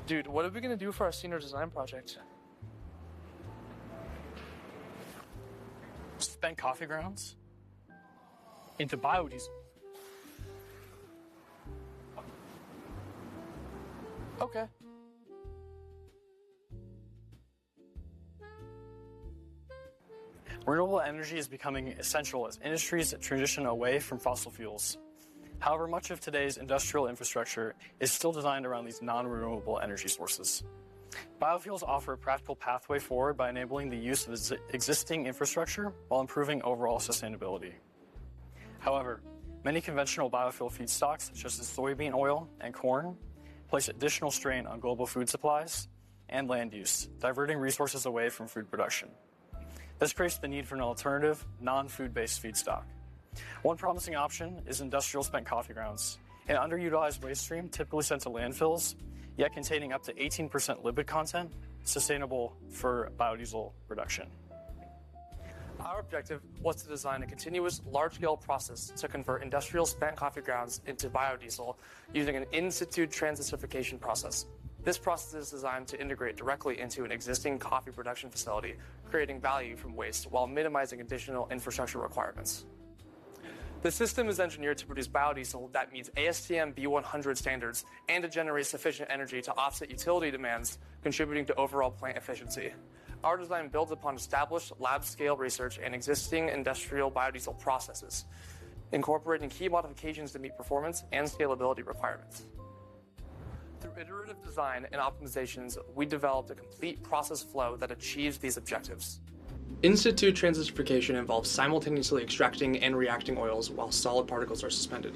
Dude, what are we gonna do for our senior design project? Spent coffee grounds into biodiesel. Okay. Renewable energy is becoming essential as industries transition away from fossil fuels. However, much of today's industrial infrastructure is still designed around these non-renewable energy sources. Biofuels offer a practical pathway forward by enabling the use of existing infrastructure while improving overall sustainability. However, many conventional biofuel feedstocks, such as soybean oil and corn, place additional strain on global food supplies and land use, diverting resources away from food production. This creates the need for an alternative, non-food-based feedstock. One promising option is industrial spent coffee grounds, an underutilized waste stream typically sent to landfills, yet containing up to 18% lipid content, sustainable for biodiesel production. Our objective was to design a continuous, large-scale process to convert industrial spent coffee grounds into biodiesel using an in-situ transesterification process. This process is designed to integrate directly into an existing coffee production facility, creating value from waste while minimizing additional infrastructure requirements. The system is engineered to produce biodiesel that meets ASTM B100 standards and to generate sufficient energy to offset utility demands, contributing to overall plant efficiency. Our design builds upon established lab-scale research and existing industrial biodiesel processes, incorporating key modifications to meet performance and scalability requirements. Through iterative design and optimizations, we developed a complete process flow that achieves these objectives. In-situ transesterification involves simultaneously extracting and reacting oils while solid particles are suspended.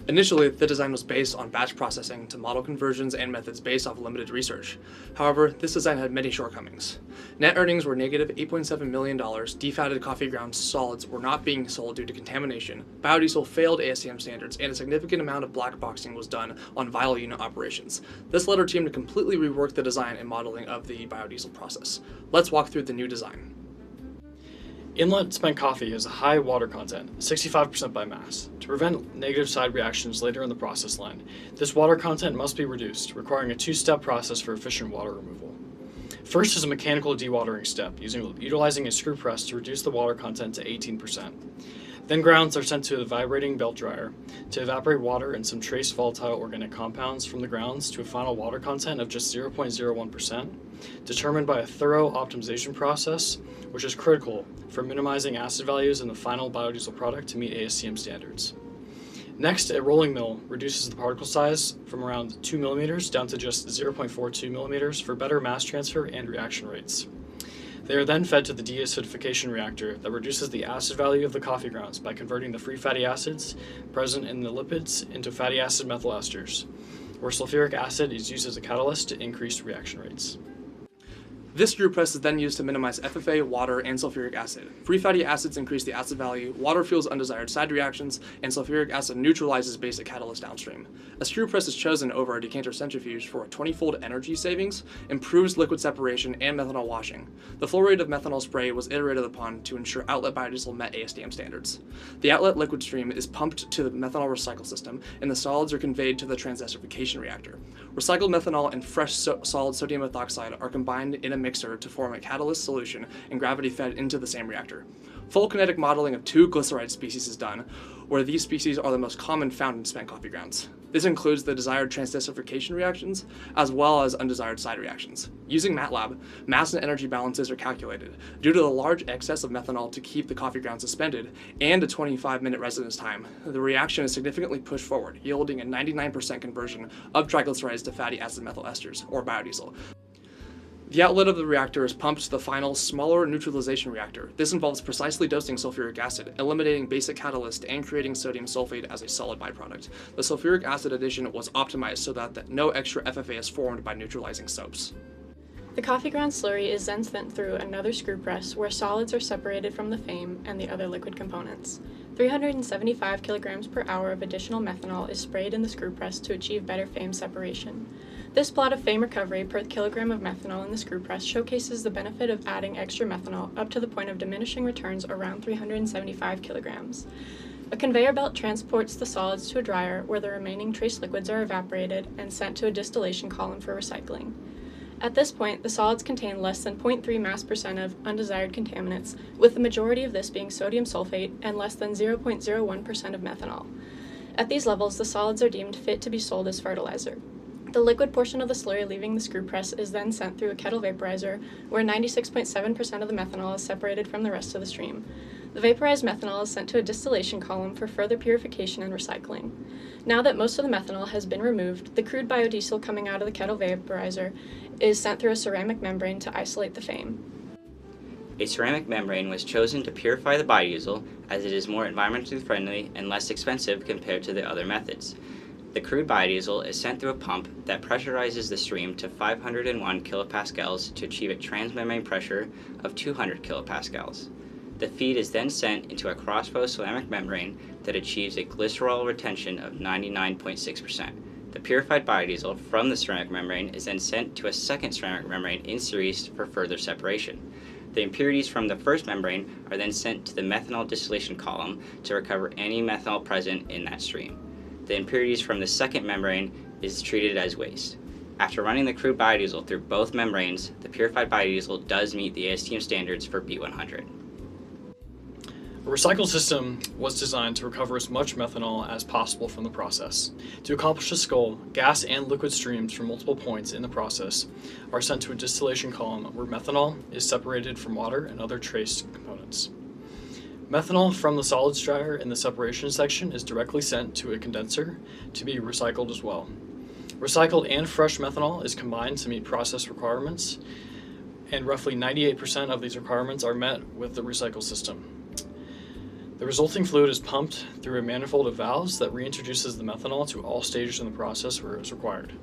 Initially, the design was based on batch processing to model conversions and methods based off limited research. However, this design had many shortcomings. Net earnings were negative $8.7 million, defatted coffee ground solids were not being sold due to contamination, biodiesel failed ASTM standards, and a significant amount of black boxing was done on vial unit operations. This led our team to completely rework the design and modeling of the biodiesel process. Let's walk through the new design. Inlet spent coffee has a high water content, 65% by mass. To prevent negative side reactions later in the process line, this water content must be reduced, requiring a two-step process for efficient water removal. First is a mechanical dewatering step, utilizing a screw press to reduce the water content to 18%. Then grounds are sent to a vibrating belt dryer to evaporate water and some trace volatile organic compounds from the grounds to a final water content of just 0.01%, determined by a thorough optimization process, which is critical for minimizing acid values in the final biodiesel product to meet ASTM standards. Next, a rolling mill reduces the particle size from around 2 millimeters down to just 0.42 millimeters for better mass transfer and reaction rates. They are then fed to the deacidification reactor that reduces the acid value of the coffee grounds by converting the free fatty acids present in the lipids into fatty acid methyl esters, where sulfuric acid is used as a catalyst to increase reaction rates. This screw press is then used to minimize FFA, water, and sulfuric acid. Free fatty acids increase the acid value, water fuels undesired side reactions, and sulfuric acid neutralizes basic catalyst downstream. A screw press is chosen over a decanter centrifuge for a 20-fold energy savings, improves liquid separation, and methanol washing. The flow rate of methanol spray was iterated upon to ensure outlet biodiesel met ASTM standards. The outlet liquid stream is pumped to the methanol recycle system, and the solids are conveyed to the transesterification reactor. Recycled methanol and fresh solid sodium ethoxide are combined in a mixer to form a catalyst solution and gravity fed into the same reactor. Full kinetic modeling of 2 glyceride species is done, where these species are the most common found in spent coffee grounds. This includes the desired transesterification reactions, as well as undesired side reactions. Using MATLAB, mass and energy balances are calculated. Due to the large excess of methanol to keep the coffee ground suspended, and a 25-minute residence time, the reaction is significantly pushed forward, yielding a 99% conversion of triglycerides to fatty acid methyl esters, or biodiesel. The outlet of the reactor is pumped to the final, smaller neutralization reactor. This involves precisely dosing sulfuric acid, eliminating basic catalyst, and creating sodium sulfate as a solid byproduct. The sulfuric acid addition was optimized so that no extra FFA is formed by neutralizing soaps. The coffee ground slurry is then sent through another screw press where solids are separated from the FAME and the other liquid components. 375 kilograms per hour of additional methanol is sprayed in the screw press to achieve better FAME separation. This plot of FAME recovery per kilogram of methanol in the screw press showcases the benefit of adding extra methanol up to the point of diminishing returns around 375 kilograms. A conveyor belt transports the solids to a dryer where the remaining trace liquids are evaporated and sent to a distillation column for recycling. At this point, the solids contain less than 0.3 mass percent of undesired contaminants, with the majority of this being sodium sulfate and less than 0.01% of methanol. At these levels, the solids are deemed fit to be sold as fertilizer. The liquid portion of the slurry leaving the screw press is then sent through a kettle vaporizer, where 96.7% of the methanol is separated from the rest of the stream. The vaporized methanol is sent to a distillation column for further purification and recycling. Now that most of the methanol has been removed, the crude biodiesel coming out of the kettle vaporizer is sent through a ceramic membrane to isolate the fame. A ceramic membrane was chosen to purify the biodiesel as it is more environmentally friendly and less expensive compared to the other methods. The crude biodiesel is sent through a pump that pressurizes the stream to 501 kilopascals to achieve a transmembrane pressure of 200 kilopascals. The feed is then sent into a crossflow ceramic membrane that achieves a glycerol retention of 99.6%. The purified biodiesel from the ceramic membrane is then sent to a second ceramic membrane in series for further separation. The impurities from the first membrane are then sent to the methanol distillation column to recover any methanol present in that stream. The impurities from the second membrane is treated as waste. After running the crude biodiesel through both membranes, the purified biodiesel does meet the ASTM standards for B100. A recycle system was designed to recover as much methanol as possible from the process. To accomplish this goal, gas and liquid streams from multiple points in the process are sent to a distillation column where methanol is separated from water and other trace components. Methanol from the solids dryer in the separation section is directly sent to a condenser to be recycled as well. Recycled and fresh methanol is combined to meet process requirements, and roughly 98% of these requirements are met with the recycle system. The resulting fluid is pumped through a manifold of valves that reintroduces the methanol to all stages in the process where it is required.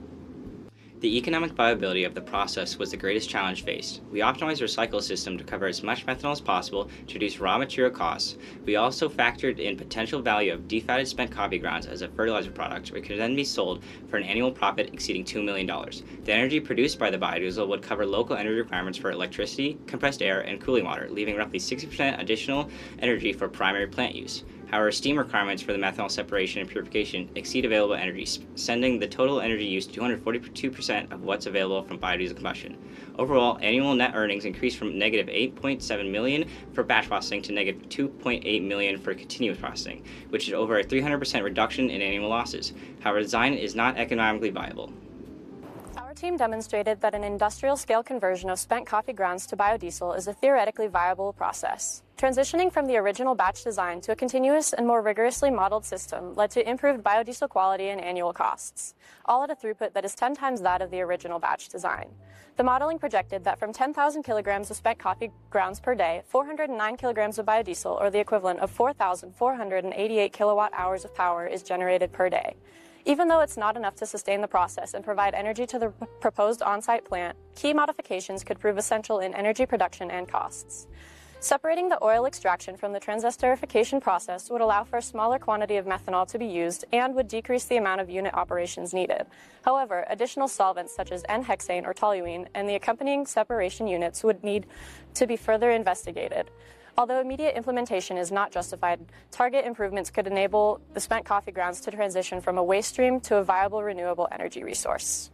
The economic viability of the process was the greatest challenge faced. We optimized the recycle system to cover as much methanol as possible to reduce raw material costs. We also factored in potential value of defatted spent coffee grounds as a fertilizer product, which could then be sold for an annual profit exceeding $2 million. The energy produced by the biodiesel would cover local energy requirements for electricity, compressed air, and cooling water, leaving roughly 60% additional energy for primary plant use. However, steam requirements for the methanol separation and purification exceed available energy, sending the total energy use to 242% of what's available from biodiesel combustion. Overall, annual net earnings increased from negative $8.7 million for batch processing to negative $2.8 million for continuous processing, which is over a 300% reduction in annual losses. However, design is not economically viable. Our team demonstrated that an industrial-scale conversion of spent coffee grounds to biodiesel is a theoretically viable process. Transitioning from the original batch design to a continuous and more rigorously modeled system led to improved biodiesel quality and annual costs, all at a throughput that is 10 times that of the original batch design. The modeling projected that from 10,000 kilograms of spent coffee grounds per day, 409 kilograms of biodiesel, or the equivalent of 4,488 kilowatt hours of power, is generated per day. Even though it's not enough to sustain the process and provide energy to the proposed on-site plant, key modifications could prove essential in energy production and costs. Separating the oil extraction from the transesterification process would allow for a smaller quantity of methanol to be used and would decrease the amount of unit operations needed. However, additional solvents such as N-hexane or toluene and the accompanying separation units would need to be further investigated. Although immediate implementation is not justified, target improvements could enable the spent coffee grounds to transition from a waste stream to a viable renewable energy resource.